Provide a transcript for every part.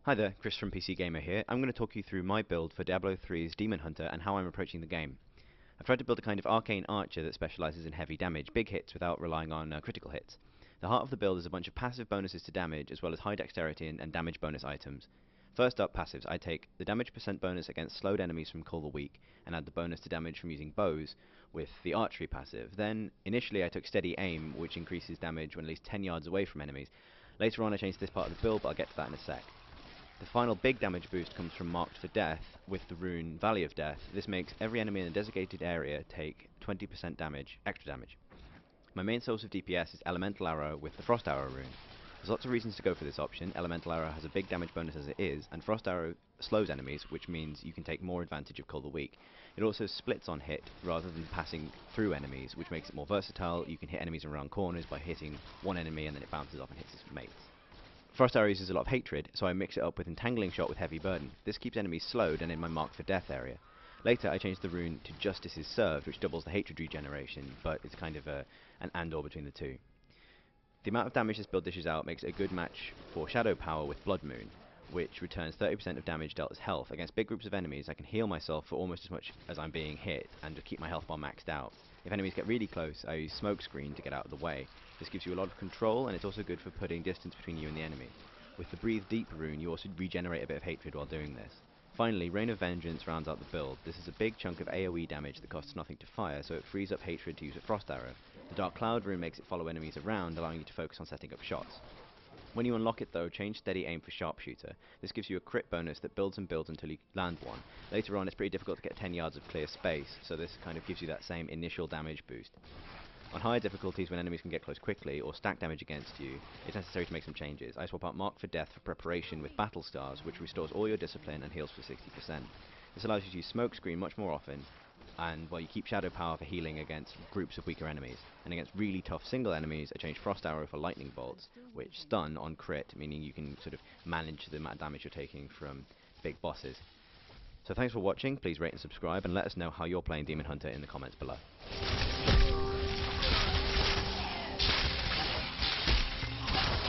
Hi there, Chris from PC Gamer here. I'm going to talk you through my build for Diablo 3's Demon Hunter and how I'm approaching the game. I've tried to build a kind of arcane archer that specialises in heavy damage, big hits without relying on critical hits. The heart of the build is a bunch of passive bonuses to damage, as well as high dexterity and damage bonus items. First up, passives. I take the damage percent bonus against slowed enemies from Call the Weak, and add the bonus to damage from using bows with the archery passive. Then, initially I took steady aim, which increases damage when at least 10 yards away from enemies. Later on I changed this part of the build, but I'll get to that in a sec. The final big damage boost comes from Marked for Death with the rune Valley of Death. This makes every enemy in a designated area take 20% damage, extra damage. My main source of DPS is Elemental Arrow with the Frost Arrow rune. There's lots of reasons to go for this option. Elemental Arrow has a big damage bonus as it is, and Frost Arrow slows enemies, which means you can take more advantage of Call the Weak. It also splits on hit rather than passing through enemies, which makes it more versatile. You can hit enemies around corners by hitting one enemy and then it bounces off and hits its mates. Frost Arrow uses a lot of hatred, so I mix it up with Entangling Shot with Heavy Burden. This keeps enemies slowed and in my Mark for Death area. Later I changed the rune to Justice is Served, which doubles the hatred regeneration, but it's kind of an and-or between the two. The amount of damage this build dishes out makes it a good match for Shadow Power with Blood Moon, which returns 30% of damage dealt as health. Against big groups of enemies I can heal myself for almost as much as I'm being hit, and to keep my health bar maxed out. If enemies get really close, I use Smoke Screen to get out of the way. This gives you a lot of control, and it's also good for putting distance between you and the enemy. With the Breathe Deep rune, you also regenerate a bit of hatred while doing this. Finally, Rain of Vengeance rounds out the build. This is a big chunk of AoE damage that costs nothing to fire, so it frees up hatred to use a Frost Arrow. The Dark Cloud rune makes it follow enemies around, allowing you to focus on setting up shots. When you unlock it though, change Steady Aim for Sharpshooter. This gives you a crit bonus that builds and builds until you land one. Later on it's pretty difficult to get 10 yards of clear space, so this kind of gives you that same initial damage boost. On higher difficulties, when enemies can get close quickly or stack damage against you, it's necessary to make some changes. I swap out Mark for Death for Preparation with Battle Stars, which restores all your discipline and heals for 60%. This allows you to use Smoke Screen much more often, and while you keep Shadow Power for healing against groups of weaker enemies. And against really tough single enemies, I change Frost Arrow for Lightning Bolts, which stun on crit, meaning you can sort of manage the amount of damage you're taking from big bosses. So thanks for watching, please rate and subscribe, and let us know how you're playing Demon Hunter in the comments below.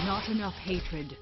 Not enough hatred.